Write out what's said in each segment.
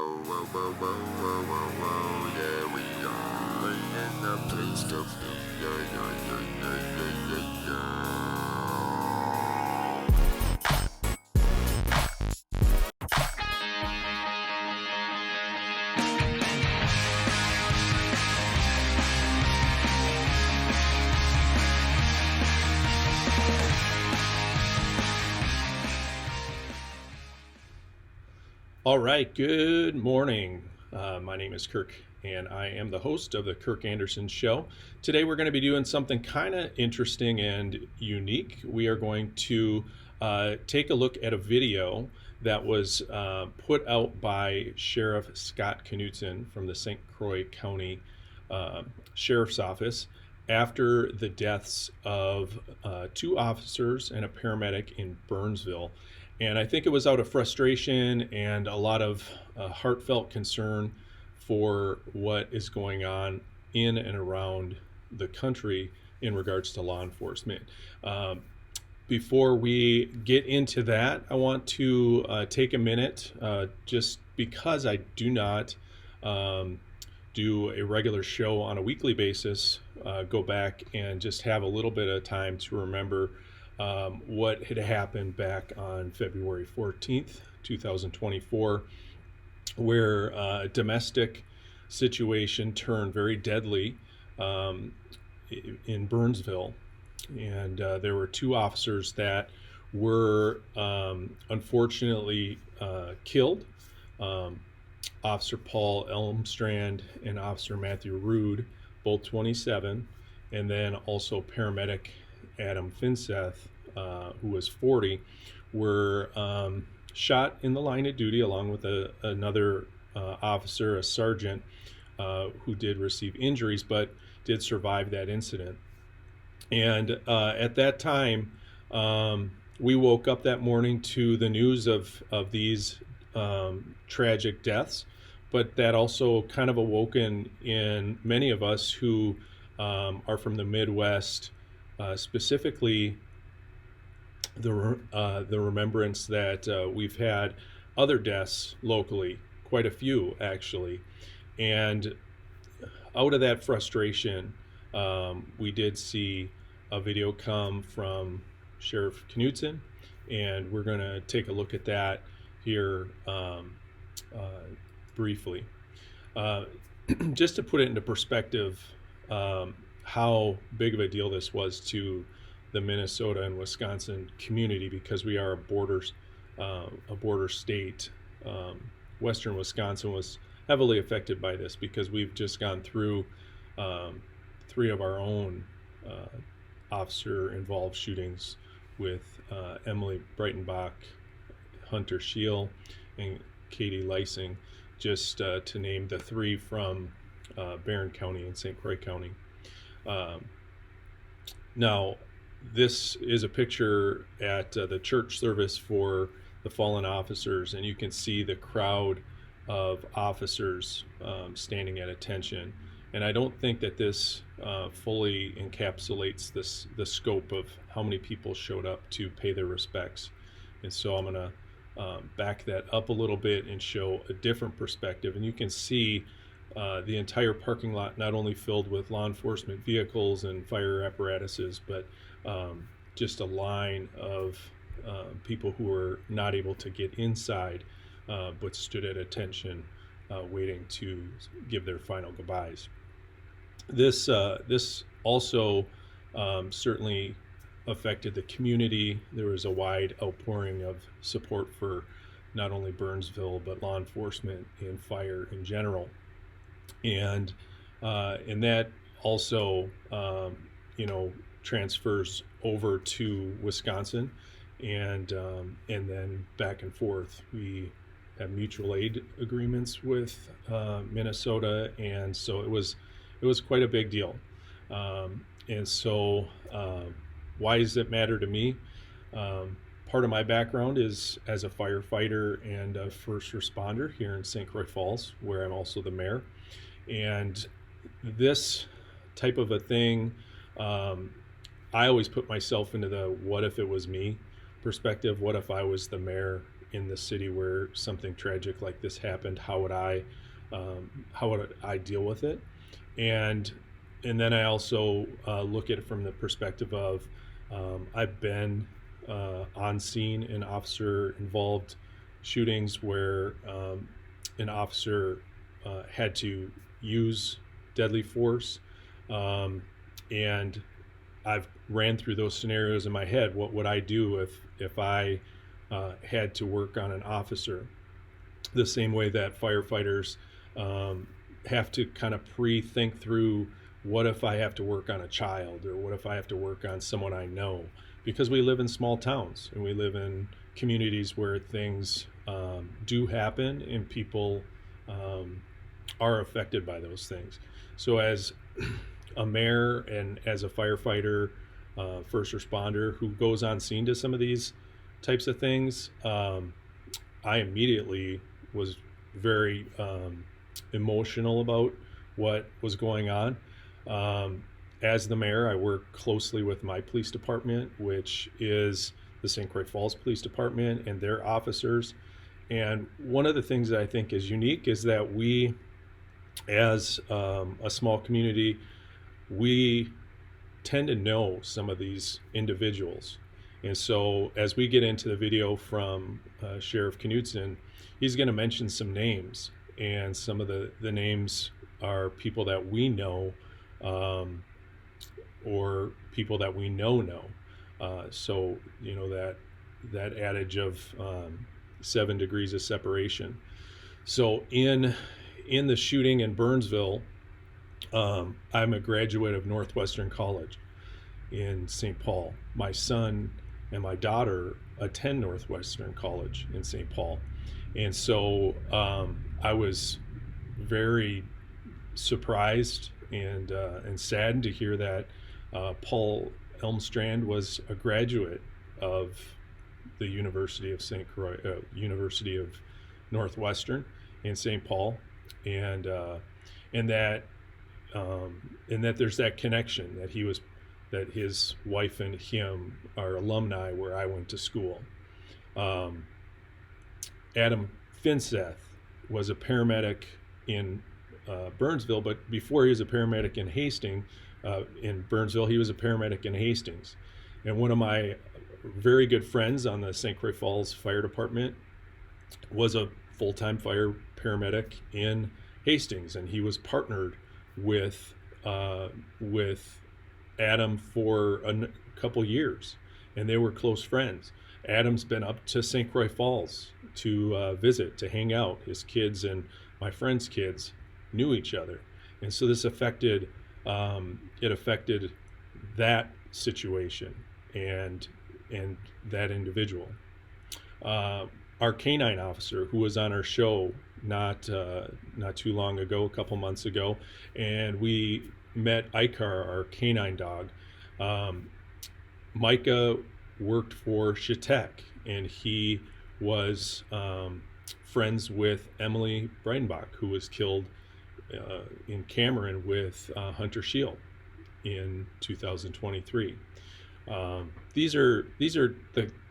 Yeah, we are in the place to be. All right, good morning. My name is Kirk, and I am the host of the Kirk Anderson Show. Today, we're going to be doing something kind of interesting and unique. We are going to take a look at a video that was put out by Sheriff Scott Knudson from the St. Croix County Sheriff's Office after the deaths of two officers and a paramedic in Burnsville. And I think it was out of frustration and a lot of heartfelt concern for what is going on in and around the country in regards to law enforcement. Before we get into that, I want to take a minute, just because I do not do a regular show on a weekly basis, go back and just have a little bit of time to remember what had happened back on February 14th, 2024, where a domestic situation turned very deadly in Burnsville. And there were two officers that were unfortunately killed. Officer Paul Elmstrand and Officer Matthew Rude, both 27, and then also paramedic Adam Finseth, who was 40, were shot in the line of duty along with another officer, a sergeant, who did receive injuries but did survive that incident. And at that time, we woke up that morning to the news of these tragic deaths, but that also kind of awoken in many of us who are from the Midwest, specifically the remembrance that we've had other deaths locally, quite a few actually. And out of that frustration, we did see a video come from Sheriff Knudson, and we're going to take a look at that here briefly. Just to put it into perspective, how big of a deal this was to the Minnesota and Wisconsin community, because we are a border state. Western Wisconsin was heavily affected by this because we've just gone through 3 of our own officer-involved shootings with Emily Breitenbach, Hunter Scheel, and Katie Lysing, just to name the 3 from Barron County and St. Croix County. Now, this is a picture at the church service for the fallen officers, and you can see the crowd of officers standing at attention. And I don't think that this fully encapsulates the scope of how many people showed up to pay their respects. And so I'm going to back that up a little bit and show a different perspective. And you can see the entire parking lot not only filled with law enforcement vehicles and fire apparatuses, but just a line of people who were not able to get inside, but stood at attention, waiting to give their final goodbyes. This also certainly affected the community. There was a wide outpouring of support for not only Burnsville, but law enforcement and fire in general. And that also, transfers over to Wisconsin, and then back and forth. We have mutual aid agreements with Minnesota, and so it was quite a big deal. And so, why does it matter to me? Part of my background is as a firefighter and a first responder here in St. Croix Falls, where I'm also the mayor. And this type of a thing, I always put myself into the what if it was me perspective. What if I was the mayor in the city where something tragic like this happened, how would I deal with it? And then I also look at it from the perspective of I've been on scene in officer involved shootings where an officer had to use deadly force, and I've ran through those scenarios in my head. What would I do if I had to work on an officer? The same way that firefighters have to kind of pre-think through, what if I have to work on a child, or what if I have to work on someone I know? Because we live in small towns and we live in communities where things do happen and people are affected by those things. So as a mayor and as a firefighter, first responder who goes on scene to some of these types of things, I immediately was very emotional about what was going on. As the mayor, I work closely with my police department, which is the St. Croix Falls Police Department and their officers. And one of the things that I think is unique is that we, as a small community, we tend to know some of these individuals. And so as we get into the video from Sheriff Knudson, he's going to mention some names, and some of the names are people that we know, or people that we know. So, you know, that adage of 7 degrees of separation. So in the shooting in Burnsville, I'm a graduate of Northwestern College in St. Paul. My son and my daughter attend Northwestern College in St. Paul. And so I was very surprised and saddened to hear that Paul Elmstrand was a graduate of the University of St. Croix, University of Northwestern in St. Paul, and that there's that connection, that his wife and him are alumni where I went to school. Adam Finseth was a paramedic in Burnsville, but before he was a paramedic in Burnsville, he was a paramedic in Hastings. And one of my very good friends on the St. Croix Falls Fire Department was a full-time fire paramedic in Hastings, and he was partnered with Adam for a couple years, and they were close friends. Adam's been up to St. Croix Falls to visit, to hang out. His kids and my friend's kids knew each other, and so this affected that situation and that individual. Our canine officer, who was on our show not too long ago, a couple months ago, and we met Icar, our canine dog. Micah worked for Shatek, and he was friends with Emily Breidenbach, who was killed in Cameron with Hunter Shield in 2023. These are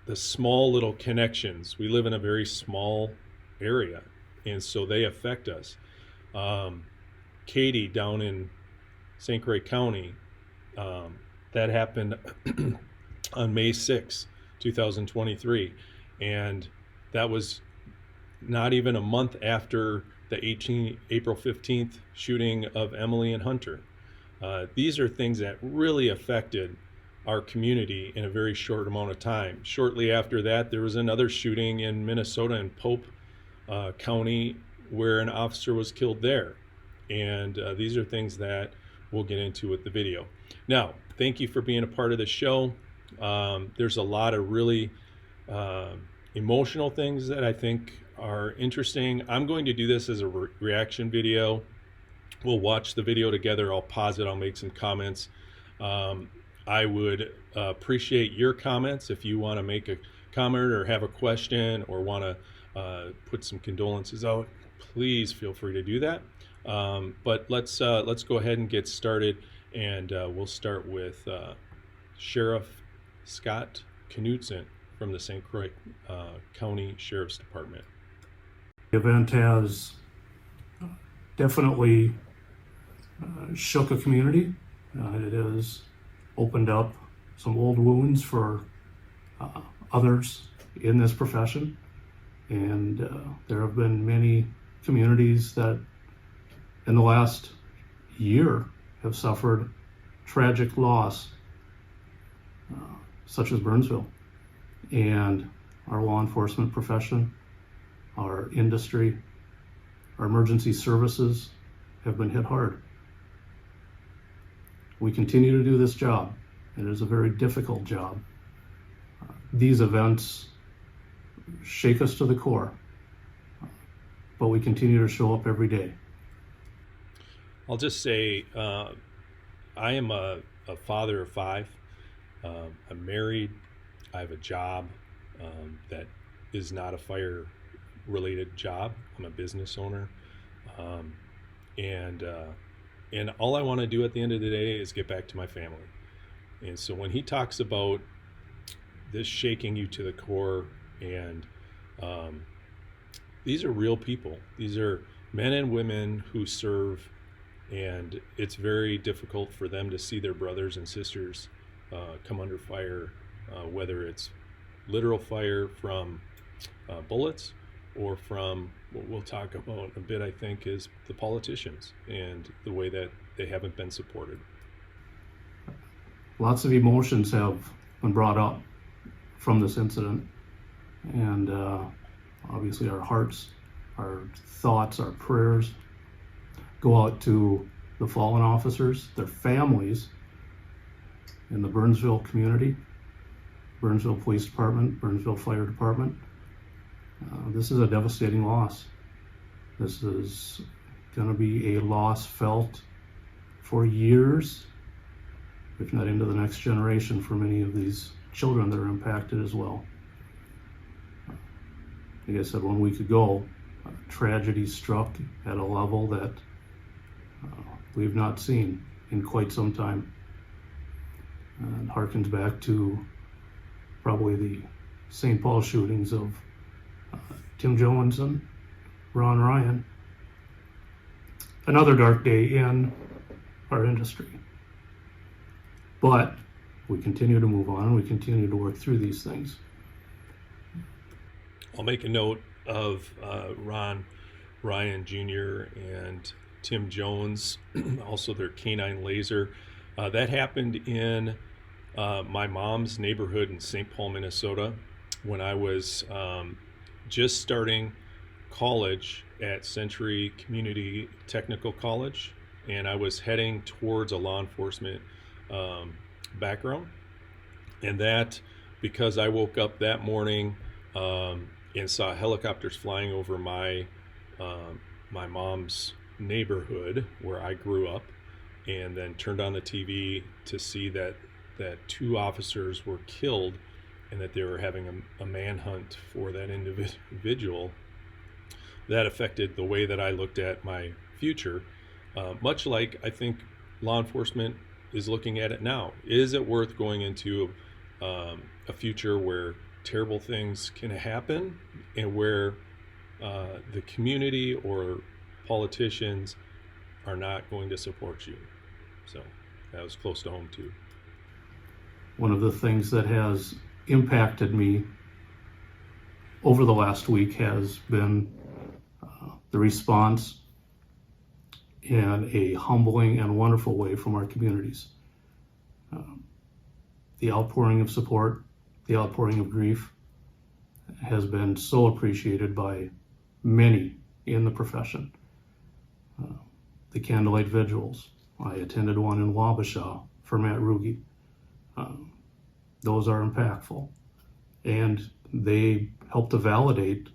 the small little connections. We live in a very small area, and so they affect us. Katie down in St. Croix County, that happened on May 6, 2023, and that was not even a month after the April 15th shooting of Emily and Hunter. These are things that really affected our community in a very short amount of time. Shortly after that, there was another shooting in Minnesota in Pope County where an officer was killed there. And these are things that we'll get into with the video. Now, thank you for being a part of the show. There's a lot of really emotional things that I think are interesting. I'm going to do this as a reaction video. We'll watch the video together. I'll pause it. I'll make some comments. I would appreciate your comments. If you want to make a comment or have a question or want to put some condolences out, please feel free to do that. But let's go ahead and get started, and we'll start with Sheriff Scott Knudson from the St. Croix County Sheriff's Department. The event has definitely shook a community. It has opened up some old wounds for others in this profession, and there have been many communities that in the last year have suffered tragic loss, such as Burnsville. And our law enforcement profession, our industry, our emergency services have been hit hard. We continue to do this job. It is a very difficult job. These events shake us to the core, but we continue to show up every day. I'll just say I am a father of 5. I'm married. I have a job that is not a fire-related job. I'm a business owner, and all I want to do at the end of the day is get back to my family. And so when he talks about this shaking you to the core, and these are real people. These are men and women who serve, and it's very difficult for them to see their brothers and sisters come under fire, whether it's literal fire from bullets or from what we'll talk about a bit, I think, is the politicians and the way that they haven't been supported. Lots of emotions have been brought up from this incident, and obviously our hearts, our thoughts, our prayers go out to the fallen officers, their families, in the Burnsville community, Burnsville Police Department, Burnsville Fire Department. This is a devastating loss. This is going to be a loss felt for years, if not into the next generation, for many of these children that are impacted as well. Like I said 1 week ago, tragedy struck at a level that we've not seen in quite some time. And harkens back to probably the St. Paul shootings of Tim Jones and Ron Ryan. Another dark day in our industry. But we continue to move on, and we continue to work through these things. I'll make a note of Ron Ryan Jr. and Tim Jones, also their canine laser. That happened in my mom's neighborhood in St. Paul, Minnesota, when I was just starting college at Century Community Technical College, and I was heading towards a law enforcement background. And that, because I woke up that morning and saw helicopters flying over my mom's neighborhood where I grew up, and then turned on the TV to see that 2 officers were killed and that they were having a manhunt for that individual, that affected the way that I looked at my future, much like I think law enforcement is looking at it now. Is it worth going into a future where terrible things can happen and where the community or politicians are not going to support you? So that was close to home too. One of the things that has impacted me over the last week has been the response in a humbling and wonderful way from our communities. The outpouring of support, the outpouring of grief has been so appreciated by many in the profession. The candlelight vigils. I attended one in Wabasha for Matt Ruge. Those are impactful, and they help to validate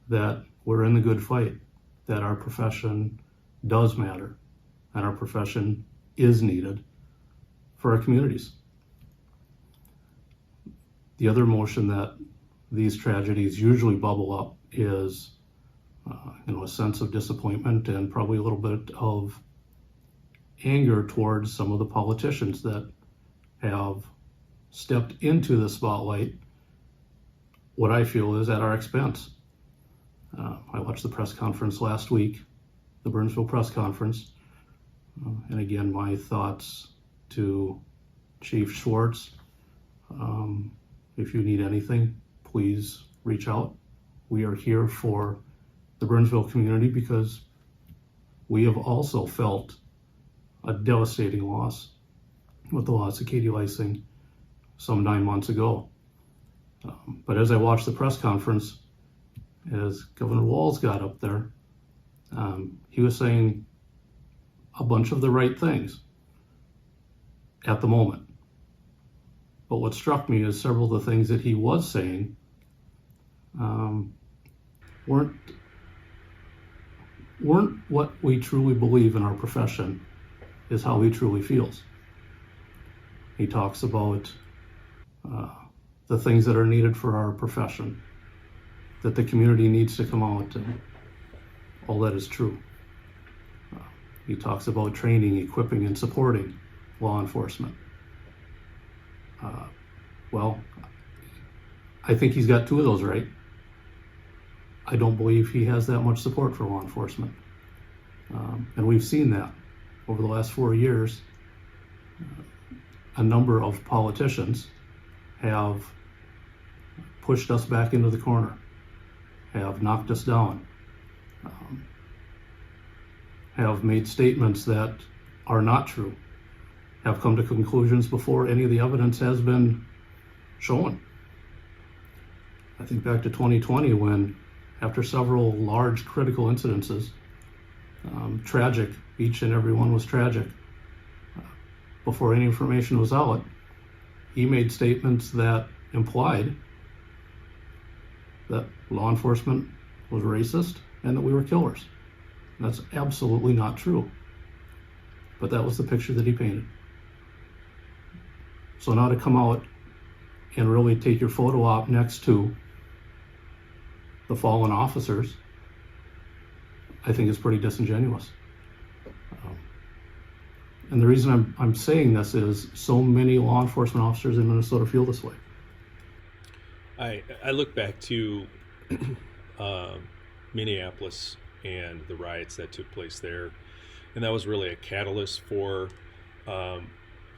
that we're in the good fight, that our profession does matter, and our profession is needed for our communities. The other emotion that these tragedies usually bubble up is a sense of disappointment and probably a little bit of anger towards some of the politicians that have stepped into the spotlight what I feel is at our expense. I watched the press conference last week, the Burnsville press conference, and again, my thoughts to Chief Schwartz. If you need anything, please reach out. We are here for the Burnsville community because we have also felt a devastating loss with the loss of Katie Lysing some 9 months ago. But as I watched the press conference, as Governor Walz got up there, he was saying a bunch of the right things at the moment. But what struck me is several of the things that he was saying weren't what we truly believe in our profession is how he truly feels. He talks about the things that are needed for our profession, that the community needs to come out, and all that is true. He talks about training, equipping, and supporting law enforcement. Well, I think he's got two of those right. I don't believe he has that much support for law enforcement. And we've seen that over the last 4 years. A number of politicians have pushed us back into the corner, have knocked us down, have made statements that are not true, have come to conclusions before any of the evidence has been shown. I think back to 2020 when, after several large critical incidences, tragic, each and every one was tragic, before any information was out, he made statements that implied that law enforcement was racist and that we were killers. That's absolutely not true. But that was the picture that he painted. So now to come out and really take your photo op next to the fallen officers, I think is pretty disingenuous. And the reason I'm saying this is so many law enforcement officers in Minnesota feel this way. I look back to Minneapolis and the riots that took place there, and that was really a catalyst for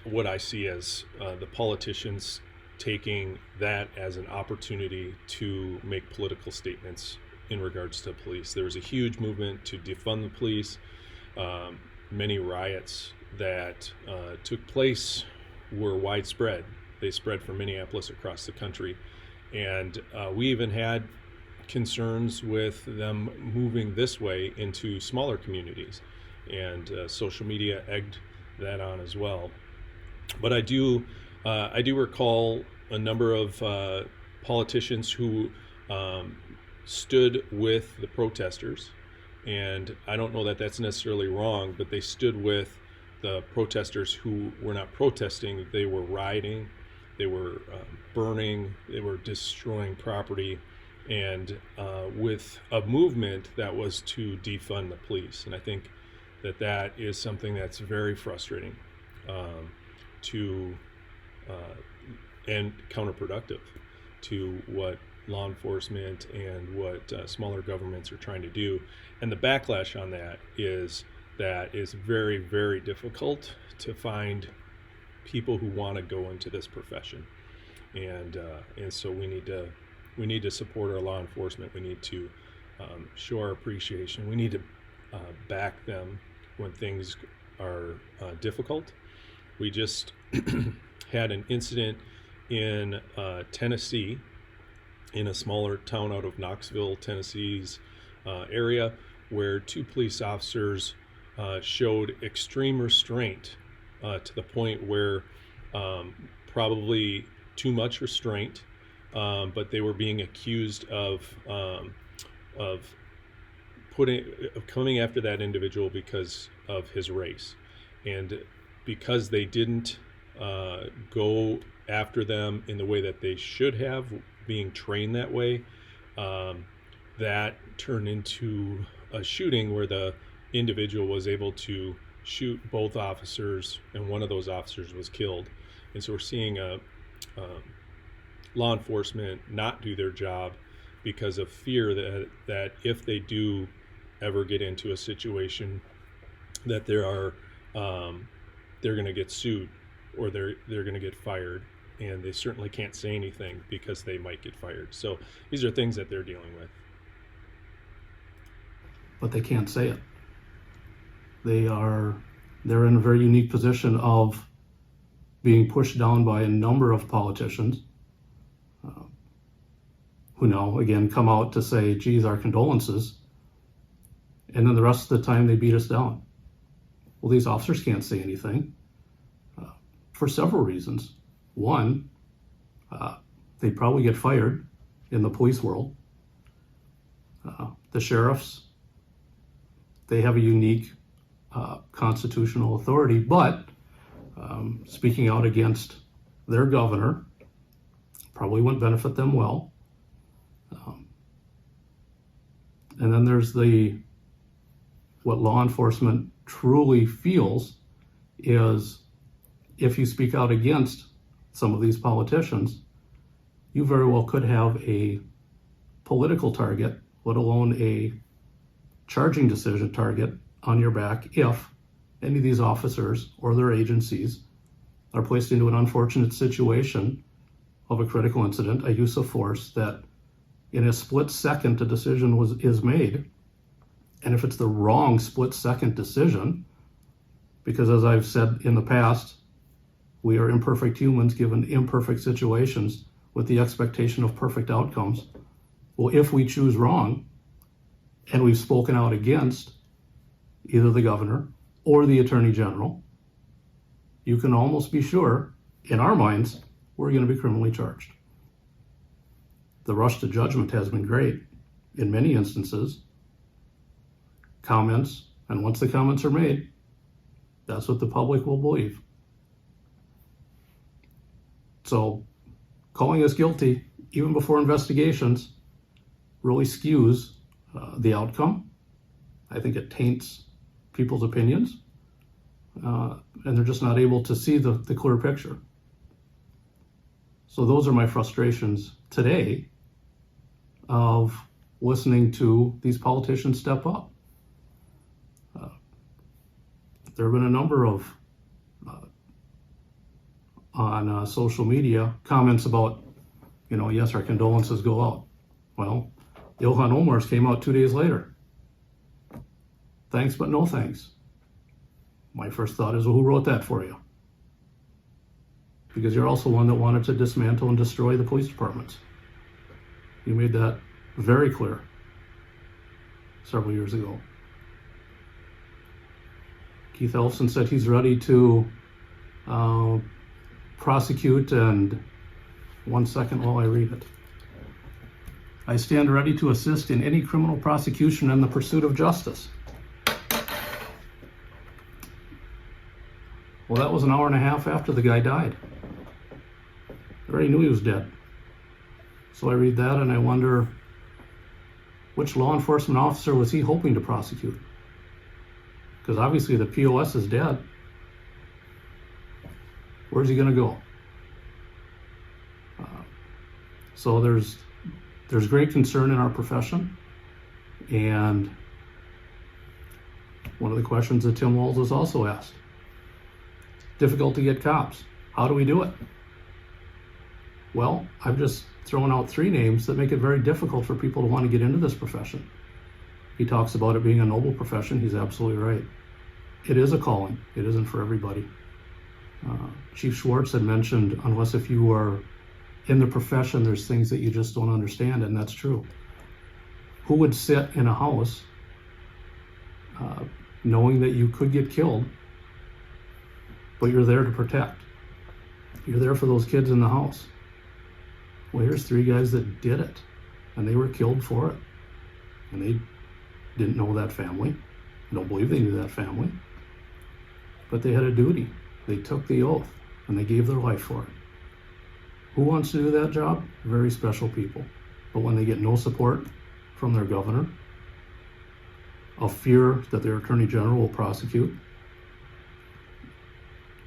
what I see as the politicians taking that as an opportunity to make political statements in regards to police. There was a huge movement to defund the police. Many riots that took place were widespread. They spread from Minneapolis across the country. And we even had concerns with them moving this way into smaller communities. And social media egged that on as well. But I do recall a number of politicians who stood with the protesters. And I don't know that that's necessarily wrong, but they stood with the protesters who were not protesting. They were rioting, they were burning, they were destroying property, and with a movement that was to defund the police. And I think that is something that's very frustrating and counterproductive to what law enforcement and what smaller governments are trying to do. And the backlash on that is very, very difficult to find people who want to go into this profession. And so we need to support our law enforcement. We need to show our appreciation. We need to back them when things are difficult. We just had an incident in Tennessee, in a smaller town out of Knoxville, Tennessee's area, where two police officers showed extreme restraint to the point where probably too much restraint, but they were being accused of coming after that individual because of his race. And because they didn't go after them in the way that they should have, being trained that way, that turned into a shooting where the individual was able to shoot both officers, and one of those officers was killed. And so we're seeing law enforcement not do their job because of fear that if they do ever get into a situation that they're going to get sued or they're going to get fired, and they certainly can't say anything because they might get fired. So these are things that they're dealing with. But they can't say it. They're in a very unique position of being pushed down by a number of politicians who now, again, come out to say, geez, our condolences, and then the rest of the time they beat us down. Well, these officers can't say anything for several reasons. One, they'd probably get fired in the police world. The sheriffs, they have a unique constitutional authority, but speaking out against their governor probably wouldn't benefit them well. And then there's what law enforcement truly feels is if you speak out against some of these politicians, you very well could have a political target, let alone a charging decision target on your back if any of these officers or their agencies are placed into an unfortunate situation of a critical incident, a use of force that in a split second a decision is made. And if it's the wrong split second decision, because as I've said in the past, we are imperfect humans given imperfect situations with the expectation of perfect outcomes. Well, if we choose wrong and we've spoken out against either the governor or the attorney general, you can almost be sure, in our minds, we're going to be criminally charged. The rush to judgment has been great. In many instances, comments, and once the comments are made, that's what the public will believe. So calling us guilty, even before investigations, really skews the outcome. I think it taints people's opinions, and they're just not able to see the clear picture. So those are my frustrations today of listening to these politicians step up. There have been a number of on social media comments about, yes, our condolences go out. Well, Ilhan Omar's came out 2 days later. Thanks, but no thanks. My first thought is, well, who wrote that for you? Because you're also one that wanted to dismantle and destroy the police departments. You made that very clear several years ago. Keith Elson said he's ready to prosecute, and 1 second while I read it. I stand ready to assist in any criminal prosecution and the pursuit of justice. Well, that was an hour and a half after the guy died. I already knew he was dead. So I read that and I wonder, which law enforcement officer was he hoping to prosecute? Because obviously the POS is dead. Where's he going to go? So there's great concern in our profession, and one of the questions that Tim Walz was also asked: difficult to get cops. How do we do it? Well, I've just thrown out 3 names that make it very difficult for people to want to get into this profession. He talks about it being a noble profession. He's absolutely right. It is a calling. It isn't for everybody. Chief Schwartz had mentioned, unless if you are in the profession, there's things that you just don't understand, and that's true. Who would sit in a house knowing that you could get killed, but you're there to protect? You're there for those kids in the house. Well, here's 3 guys that did it, and they were killed for it. And they didn't know that family. I don't believe they knew that family. But they had a duty. They took the oath, and they gave their life for it. Who wants to do that job? Very special people. But when they get no support from their governor, a fear that their attorney general will prosecute,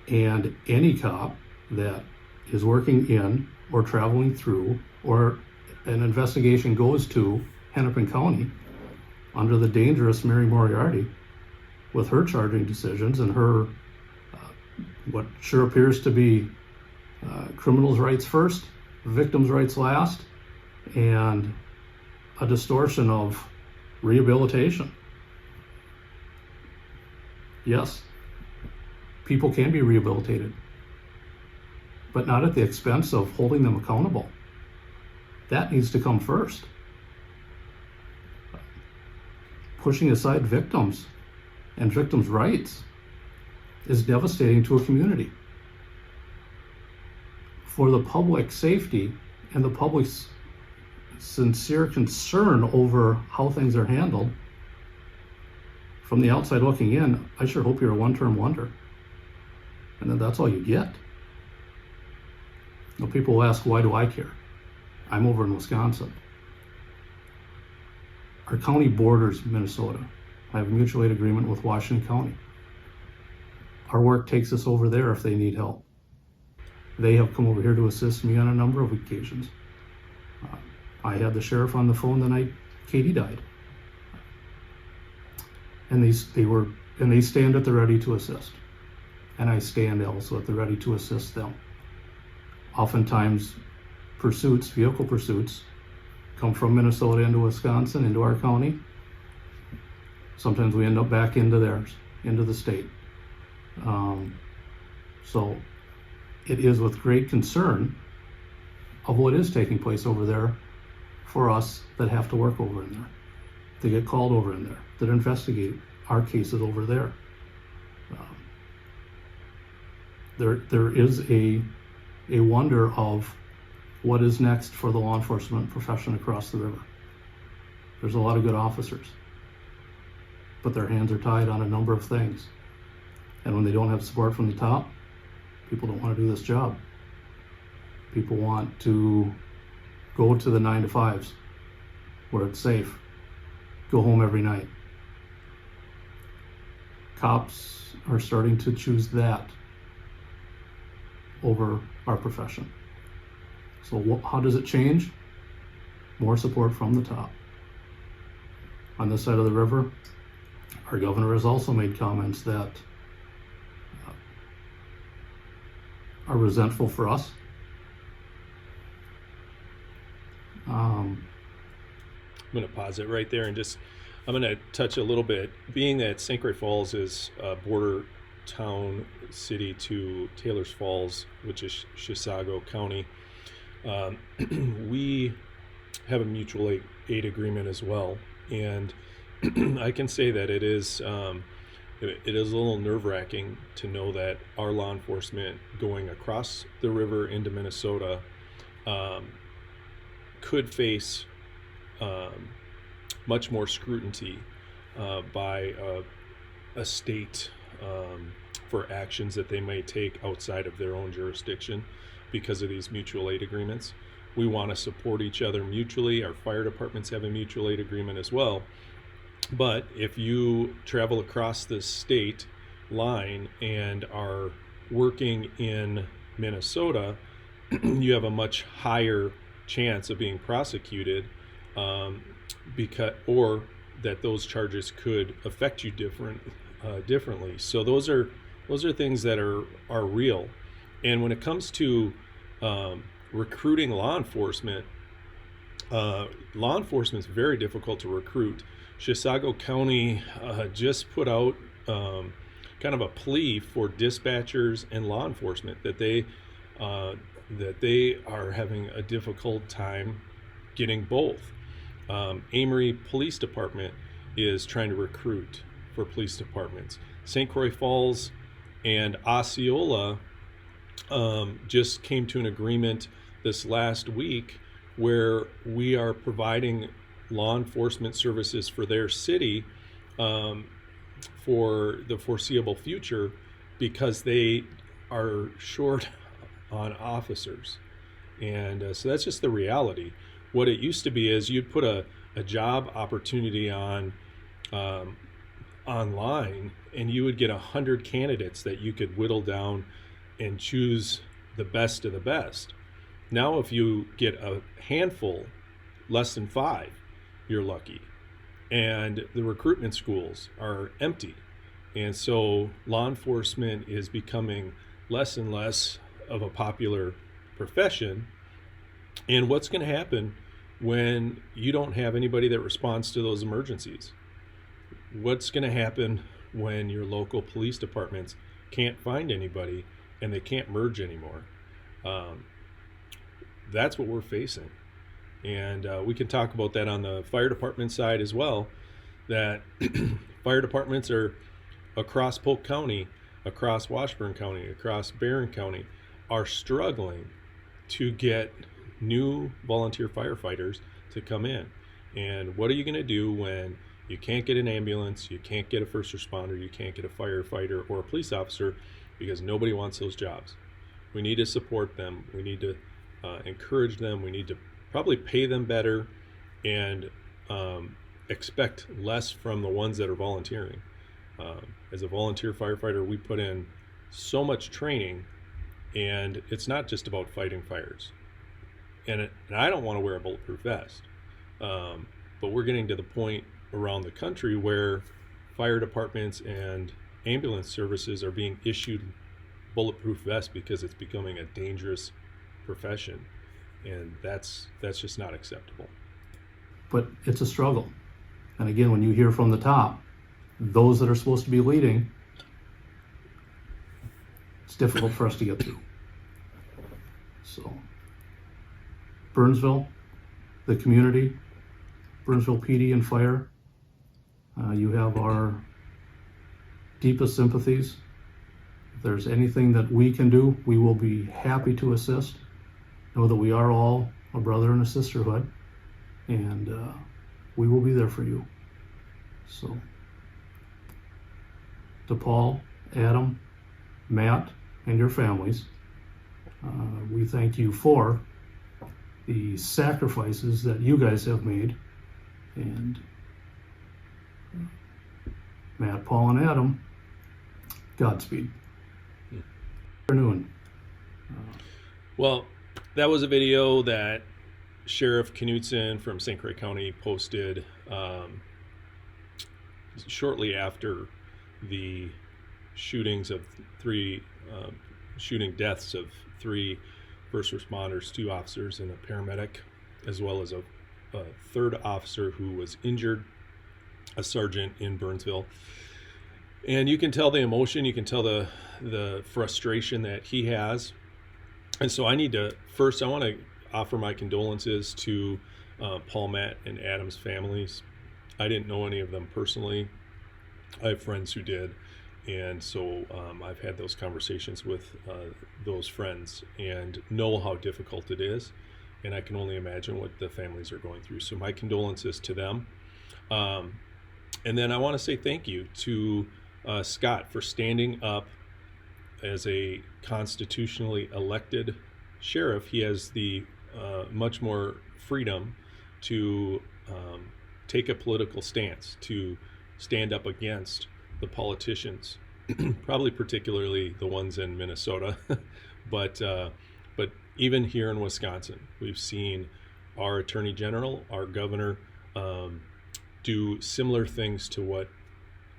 and any cop that is working in or traveling through, or an investigation goes to Hennepin County under the dangerous Mary Moriarty with her charging decisions and her what sure appears to be criminals' rights first, victims' rights last, and a distortion of rehabilitation. Yes, people can be rehabilitated, but not at the expense of holding them accountable. That needs to come first. Pushing aside victims and victims' rights is devastating to a community. For the public safety and the public's sincere concern over how things are handled, from the outside looking in, I sure hope you're a one-term wonder. And then that's all you get. Now, people will ask, why do I care? I'm over in Wisconsin. Our county borders Minnesota. I have a mutual aid agreement with Washington County. Our work takes us over there if they need help. They have come over here to assist me on a number of occasions. I had the sheriff on the phone the night Katie died. And they stand at the ready to assist. And I stand also at the ready to assist them. Oftentimes, vehicle pursuits, come from Minnesota into Wisconsin, into our county. Sometimes we end up back into theirs, into the state. So it is with great concern of what is taking place over there for us that have to work over in there, that get called over in there, that investigate our cases over there. There is a wonder of what is next for the law enforcement profession across the river. There's a lot of good officers, but their hands are tied on a number of things. And when they don't have support from the top, people don't want to do this job. People want to go to the 9-to-5s where it's safe, go home every night. Cops are starting to choose that over our profession. So how does it change? More support from the top. On this side of the river, our governor has also made comments that are resentful for us. I'm going to pause it right there and I'm going to touch a little bit. Being that St. Croix Falls is a border town, city to Taylor's Falls, which is Chisago County, we have a mutual aid agreement as well. And I can say that it is a little nerve-wracking to know that our law enforcement going across the river into Minnesota could face much more scrutiny by a state for actions that they may take outside of their own jurisdiction because of these mutual aid agreements. We want to support each other mutually. Our fire departments have a mutual aid agreement as well. But if you travel across the state line and are working in Minnesota, you have a much higher chance of being prosecuted or that those charges could affect you differently. So those are things that are real. And when it comes to recruiting law enforcement is very difficult to recruit. Chisago County just put out kind of a plea for dispatchers and law enforcement that they are having a difficult time getting both. Amory Police Department is trying to recruit for police departments. St. Croix Falls and Osceola just came to an agreement this last week where we are providing law enforcement services for their city for the foreseeable future because they are short on officers. And so that's just the reality. What it used to be is you'd put a job opportunity on online and you would get 100 candidates that you could whittle down and choose the best of the best. Now, if you get a handful, less than 5, you're lucky. And the recruitment schools are empty. And so law enforcement is becoming less and less of a popular profession. And what's going to happen when you don't have anybody that responds to those emergencies? What's going to happen when your local police departments can't find anybody and they can't merge anymore? That's what we're facing. And we can talk about that on the fire department side as well, that fire departments are across Polk County, across Washburn County, across Barron County, are struggling to get new volunteer firefighters to come in. And what are you going to do when you can't get an ambulance, you can't get a first responder, you can't get a firefighter or a police officer because nobody wants those jobs? We need to support them. We need to encourage them. We need to probably pay them better and expect less from the ones that are volunteering. As a volunteer firefighter, we put in so much training, and it's not just about fighting fires. And I don't want to wear a bulletproof vest, but we're getting to the point around the country where fire departments and ambulance services are being issued bulletproof vests because it's becoming a dangerous profession, and that's just not acceptable. But it's a struggle. And again, when you hear from the top, those that are supposed to be leading, it's difficult for us to get through. So Burnsville, the community, Burnsville PD and fire, you have our deepest sympathies. If there's anything that we can do, we will be happy to assist. Know that we are all a brother and a sisterhood, and we will be there for you. So, to Paul, Adam, Matt, and your families, we thank you for the sacrifices that you guys have made. And Matt, Paul, and Adam, Godspeed. Afternoon. Well, that was a video that Sheriff Knudson from St. Croix County posted shortly after the shootings of shooting deaths of 3 first responders, 2 officers, and a paramedic, as well as a third officer who was injured, a sergeant in Burnsville. And you can tell the emotion, you can tell the frustration that he has. And so I want to offer my condolences to Paul, Matt, and Adam's families. I didn't know any of them personally. I have friends who did. And so I've had those conversations with those friends and know how difficult it is. And I can only imagine what the families are going through. So my condolences to them. And then I want to say thank you to Scott for standing up as a constitutionally elected sheriff. He has the much more freedom to take a political stance, to stand up against the politicians, probably particularly the ones in Minnesota, but even here in Wisconsin, we've seen our Attorney General, our governor, do similar things to what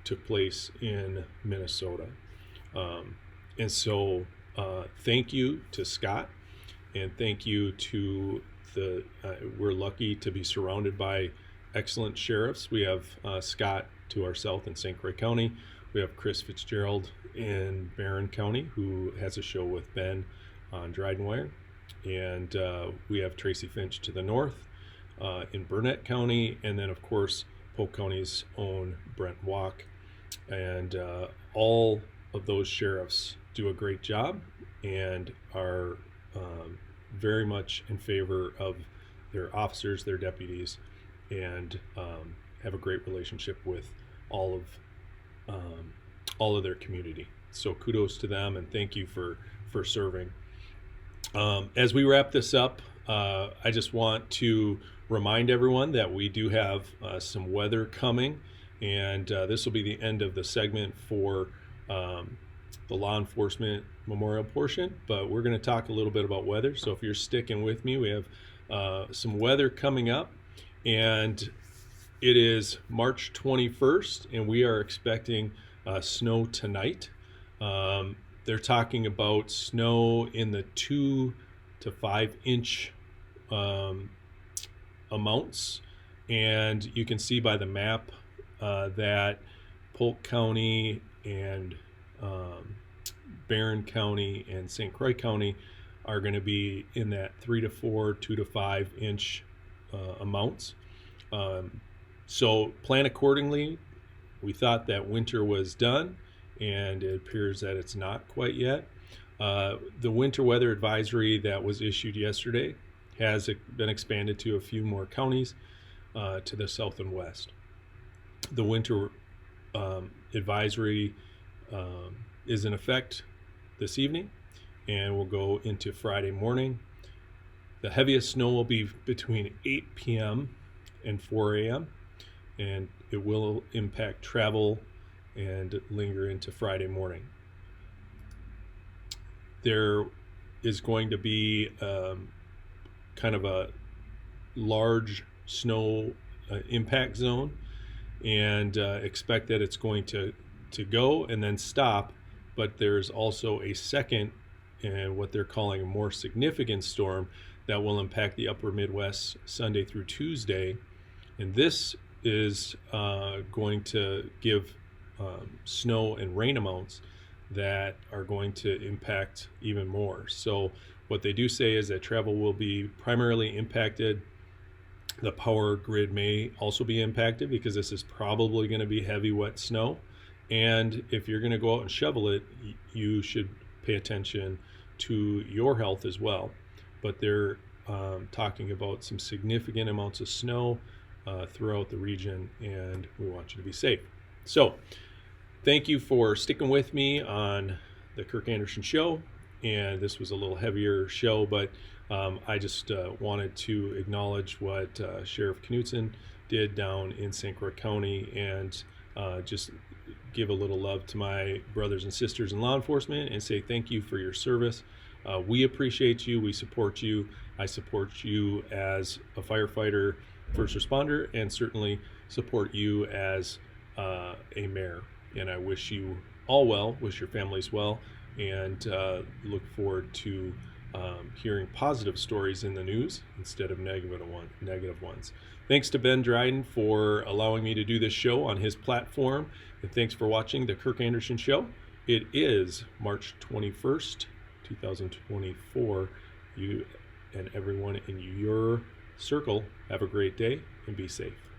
took place in Minnesota. And so thank you to Scott, and thank you to we're lucky to be surrounded by excellent sheriffs. We have Scott to our south in St. Croix County. We have Chris Fitzgerald in Barron County, who has a show with Ben on DrydenWire. And we have Tracy Finch to the north in Burnett County. And then, of course, Polk County's own Brent Walk. And all of those sheriffs do a great job and are very much in favor of their officers, their deputies, and have a great relationship with all of their community. So kudos to them, and thank you for serving. As we wrap this up, I just want to remind everyone that we do have some weather coming, and this will be the end of the segment for the law enforcement memorial portion, but we're going to talk a little bit about weather. So if you're sticking with me, we have some weather coming up, and it is March 21st, and we are expecting snow tonight. They're talking about snow in the 2 to 5 inch amounts, and you can see by the map that Polk County and Barron County and St. Croix County are going to be in that 3 to 4, 2 to 5 inch amounts. So plan accordingly. We thought that winter was done, and it appears that it's not quite yet. The winter weather advisory that was issued yesterday has been expanded to a few more counties to the south and west. The winter advisory is in effect this evening and will go into Friday morning. The heaviest snow will be between 8 p.m. and 4 a.m. and it will impact travel and linger into Friday morning. There is going to be kind of a large snow impact zone, and expect that it's going to go and then stop, but there's also a second and what they're calling a more significant storm that will impact the upper Midwest Sunday through Tuesday, and this is going to give snow and rain amounts that are going to impact even more. So what they do say is that travel will be primarily impacted. The power grid may also be impacted because this is probably going to be heavy, wet snow. And if you're going to go out and shovel it, you should pay attention to your health as well. But they're talking about some significant amounts of snow throughout the region, and we want you to be safe. So thank you for sticking with me on the Kirk Anderson Show. And this was a little heavier show, but I just wanted to acknowledge what Sheriff Knudson did down in St. Croix County, and just give a little love to my brothers and sisters in law enforcement and say thank you for your service. We appreciate you. We support you. I support you as a firefighter, first responder, and certainly support you as a mayor. And I wish you all well, wish your families well, and look forward to hearing positive stories in the news instead of negative ones. Thanks to Ben Dryden for allowing me to do this show on his platform, and thanks for watching the Kirk Anderson Show. It is March 21st, 2024. You and everyone in your circle have a great day and be safe.